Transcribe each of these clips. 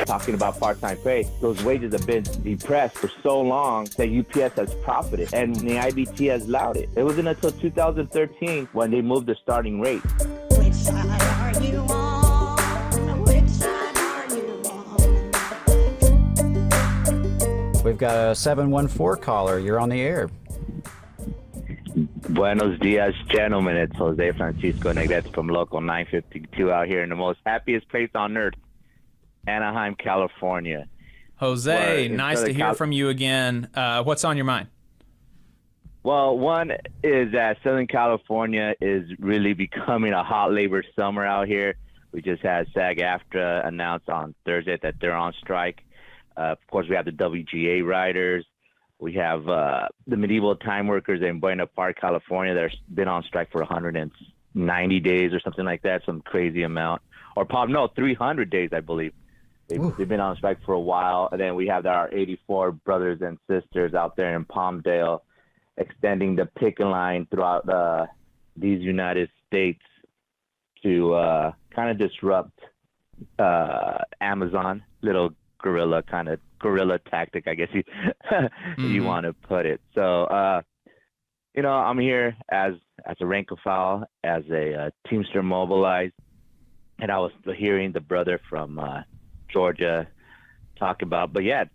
talking about part-time pay, those wages have been depressed for so long that UPS has profited and the IBT has allowed it. It wasn't until 2013 when they moved the starting rate. Which side are you on? Which side are you on? We've got a 714 caller. You're on the air. Buenos dias, gentlemen. It's Jose Francisco Negrete from Local 952 out here in the most happiest place on earth, Anaheim, California. Jose, nice to hear from you again. What's on your mind? Well, one is that Southern California is really becoming a hot labor summer out here. We just had SAG-AFTRA announce on Thursday that they're on strike. Of course, we have the WGA riders. We have the medieval time workers in Buena Park, California. They've been on strike for 190 days or something like that, some crazy amount. Or probably, no, 300 days, I believe. They've been on strike for a while. And then we have our 84 brothers and sisters out there in Palmdale extending the picket line throughout these United States to kind of disrupt Amazon, little guerrilla tactic, I guess you want to put it. So, I'm here as a rank and file, as a Teamster mobilized, and I was hearing the brother from Georgia talk about, but yeah,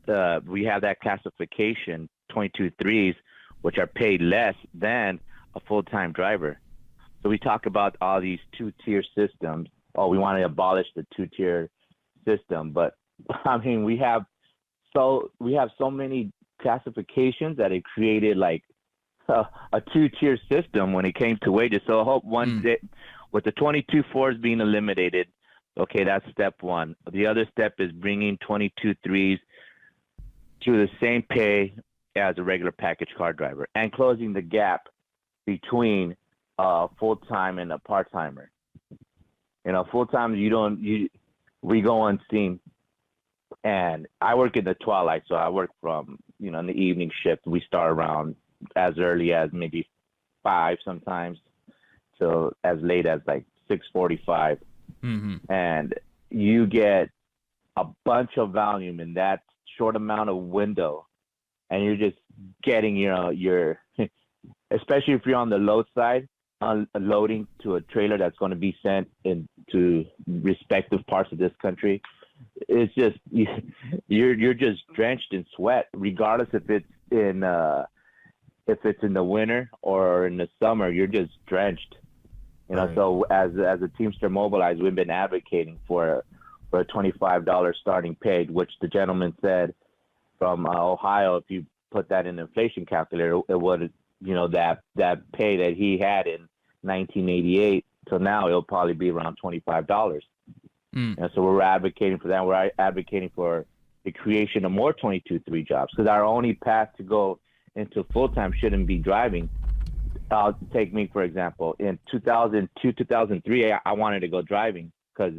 we have that classification, 22-3s, which are paid less than a full-time driver. So we talk about all these two-tier systems. Oh, we want to abolish the two-tier system, but I mean, we have so many classifications that it created like a two-tier system when it came to wages. So I hope one day, with the 22-4s being eliminated, okay, that's step one. The other step is bringing 22-3s to the same pay as a regular package car driver and closing the gap between full-time and a part-timer. Full-time, we go unseen. And I work in the twilight, so I work from, in the evening shift. We start around as early as maybe 5 sometimes till as late as like 6:45. Mm-hmm. And you get a bunch of volume in that short amount of window. And you're just getting, your especially if you're on the load side, unloading to a trailer that's going to be sent into respective parts of this country. It's just you're just drenched in sweat, regardless if it's in the winter or in the summer. You're just drenched, Right. So as a Teamster mobilized, we've been advocating for a $25 starting pay, which the gentleman said from Ohio, if you put that in an inflation calculator, it would that pay that he had in 1988 till now, it'll probably be around $25. And so we're advocating for that. We're advocating for the creation of more 22-3 jobs, because our only path to go into full-time shouldn't be driving. Take me, for example, in 2002, 2003, I wanted to go driving because,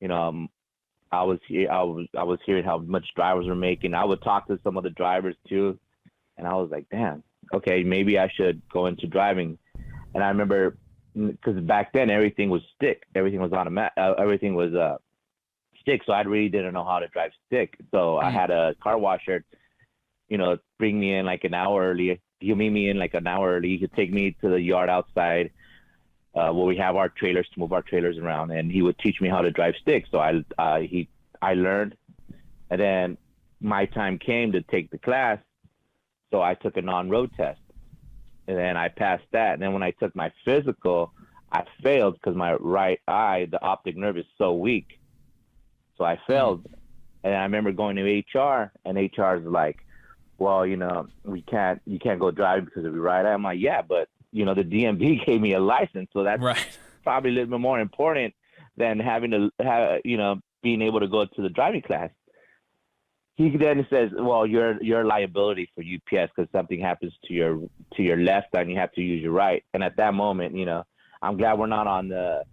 I was hearing how much drivers were making. I would talk to some of the drivers too, and I was like, damn, okay, maybe I should go into driving. And I remember, because back then everything was stick, everything was automatic, everything was stick. So I really didn't know how to drive stick. So I had a car washer, bring me in like an hour early. He'll meet me in like an hour early. He could take me to the yard outside where we have our trailers to move our trailers around, and he would teach me how to drive stick. So I learned, and then my time came to take the class. So I took a non-road test. And then I passed that. And then when I took my physical, I failed because my right eye, the optic nerve, is so weak. So I failed. And I remember going to HR, and HR is like, well, you can't go driving because of your right eye. I'm like, yeah, but, the DMV gave me a license. So that's probably a little bit more important than having to, being able to go to the driving class. He then says, well, you're a liability for UPS because something happens to your left and you have to use your right. And at that moment, I'm glad we're not on the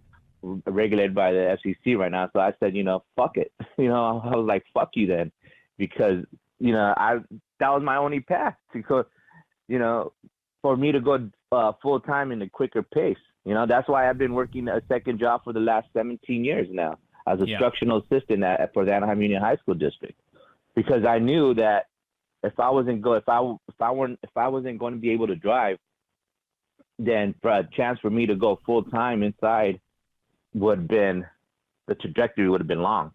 regulated by the FCC right now. So I said, fuck it. I was like, fuck you then, because, that was my only path to go, for me to go full time in a quicker pace. That's why I've been working a second job for the last 17 years now. as a Yeah. instructional assistant for the Anaheim Union High School District, because I knew that if I wasn't going to be able to drive, then for a chance for me to go full time inside the trajectory would have been long.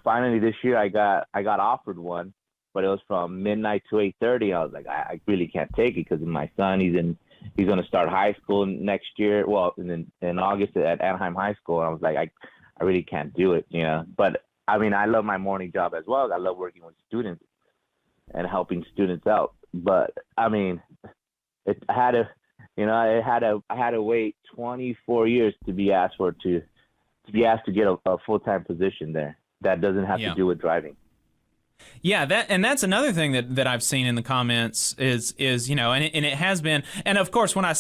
Finally this year I got offered one, but it was from midnight to 8:30. I was like, I really can't take it because my son, he's going to start high school next year. Well, in August at Anaheim High School. I was like, I really can't do it, But I mean, I love my morning job as well. I love working with students and helping students out. But I mean, I had to wait 24 years to be asked to get a full-time position there. That doesn't have to do with driving. Yeah, that's another thing that I've seen in the comments is and it has been, and of course when I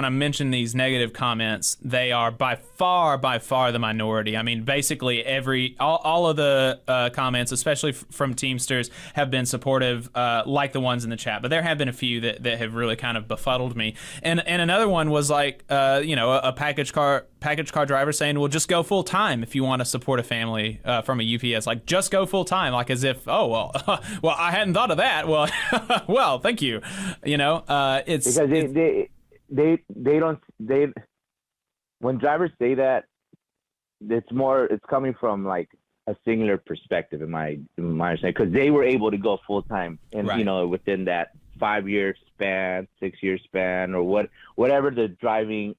mention these negative comments, they are by far the minority. I mean, basically all of the comments, especially from Teamsters, have been supportive, like the ones in the chat. But there have been a few that have really kind of befuddled me. And another one was like a package car driver saying, well, just go full time if you want to support a family from a UPS. Like, just go full time, like as if, oh well, well, I hadn't thought of that. Well, well, thank you. It's because they when drivers say that, it's coming from like a singular perspective in my understanding, because they were able to go full time and right. Within that 5-year span, 6-year span, or whatever the driving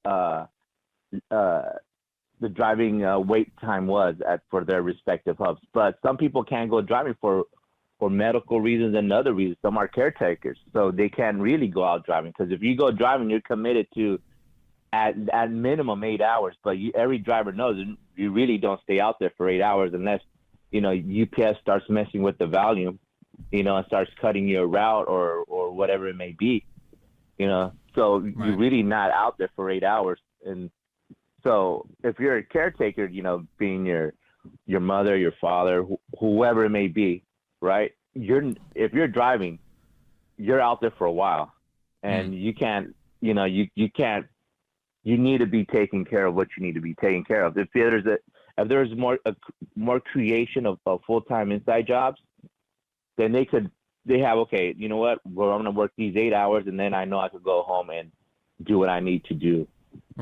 wait time was for their respective hubs. But some people can't go driving for medical reasons and other reasons. Some are caretakers, so they can't really go out driving, because if you go driving, you're committed to at minimum 8 hours. But every driver knows you really don't stay out there for 8 hours unless UPS starts messing with the volume, and starts cutting your route or whatever it may be. So right. You're really not out there for 8 hours. And so if you're a caretaker, being your mother, your father, whoever it may be, right? If you're driving, you're out there for a while, and you can't, you need to be taking care of what you need to be taking care of. If there's more creation of full-time inside jobs, then they have, okay, you know what? Well, I'm going to work these 8 hours, and then I know I could go home and do what I need to do.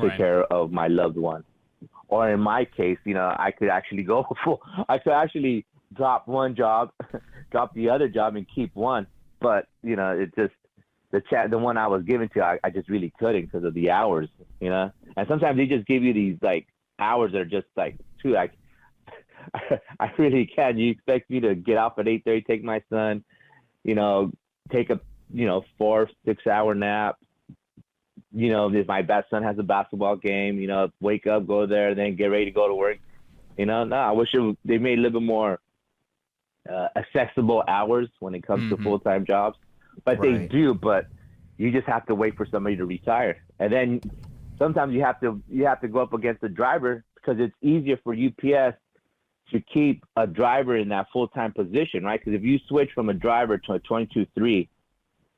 Take care of my loved one. Or in my case, I could actually I could actually drop one job, drop the other job, and keep one. But, it just, the one I was given to, I just really couldn't because of the hours, And sometimes they just give you these, like, hours that are just, like, too, like, I really can't. You expect me to get off at 8:30, take my son, take a, 4-6 hour nap, if my best son has a basketball game, wake up, go there, then get ready to go to work. No, I wish they made a little bit more accessible hours when it comes to full-time jobs. But they do, but you just have to wait for somebody to retire. And then sometimes you have to go up against the driver, because it's easier for UPS to keep a driver in that full-time position, right? Because if you switch from a driver to a 22-3,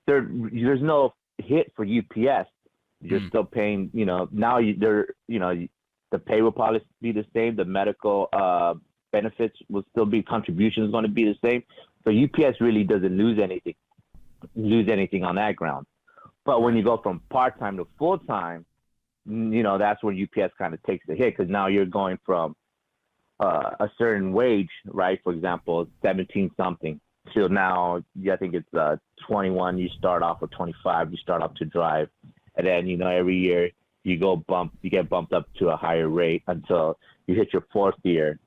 there's no hit for UPS. You're still paying, now the pay will probably be the same. The medical benefits will still be, contributions going to be the same. So UPS really doesn't lose anything on that ground. But when you go from part-time to full-time, that's where UPS kind of takes the hit, because now you're going from a certain wage, right? For example, 17 something. So now, I think it's 21. You start off with 25. You start off to drive. And then, every year you get bumped up to a higher rate until you hit your 4th year,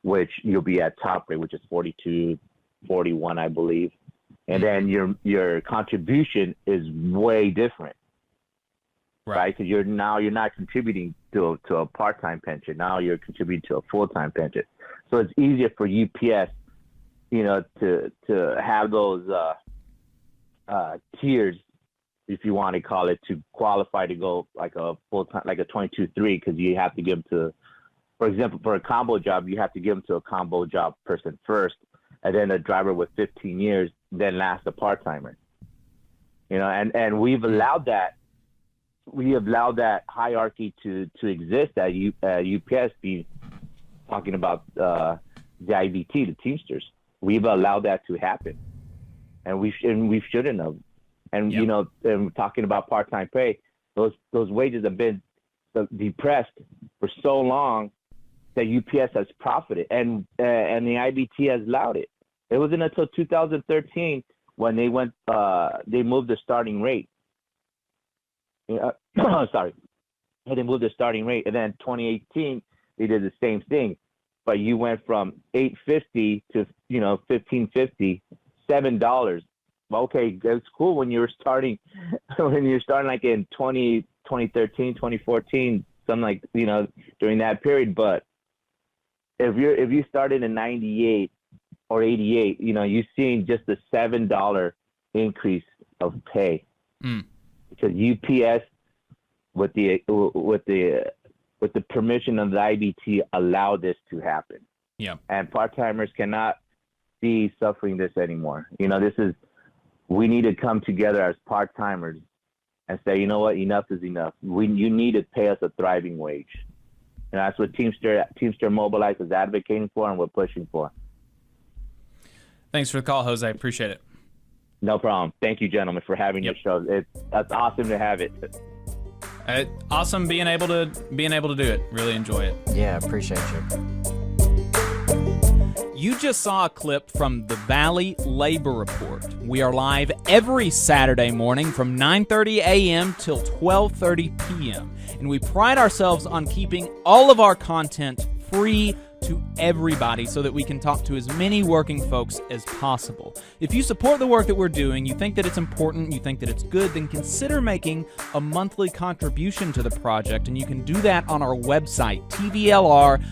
which you'll be at top rate, which is 42, 41, I believe. And then your contribution is way different, right? Because you're not contributing to a part-time pension. Now you're contributing to a full-time pension. So it's easier for UPS, to have those tiers, if you want to call it, to qualify to go like a full-time, like a 22-3, because you have to give them to, for example, for a combo job, you have to give them to a combo job person first, and then a driver with 15 years, then last a part-timer. And we've allowed that. We have allowed that hierarchy to exist at UPS, talking about the IBT, the Teamsters. We've allowed that to happen, and we shouldn't have. And Yep. you know, and talking about part-time pay, those wages have been depressed for so long that UPS has profited, and the IBT has allowed it. It wasn't until 2013 when they moved the starting rate. Sorry, they moved the starting rate, and then 2018 they did the same thing, but you went from $8.50 to $15.50, $7. Okay, that's cool when you were starting, like in 2013, 2014, something like during that period. But if you started in 98 or 88, you're seeing just a $7 increase of pay because UPS with the permission of the IBT allowed this to happen. Yeah. And part-timers cannot be suffering this anymore. We need to come together as part-timers and say, you know what, enough is enough. You need to pay us a thriving wage. And that's what Teamster Mobilize is advocating for, and we're pushing for. Thanks for the call, Jose. Appreciate it. No problem. Thank you, gentlemen, for having your show. That's awesome to have it. Awesome being able to do it. Really enjoy it. Yeah, appreciate you. You just saw a clip from the Valley Labor Report. We are live every Saturday morning from 9:30 a.m. till 12:30 p.m. And we pride ourselves on keeping all of our content free to everybody so that we can talk to as many working folks as possible. If you support the work that we're doing, you think that it's important, you think that it's good, then consider making a monthly contribution to the project, and you can do that on our website, tvlr.fm.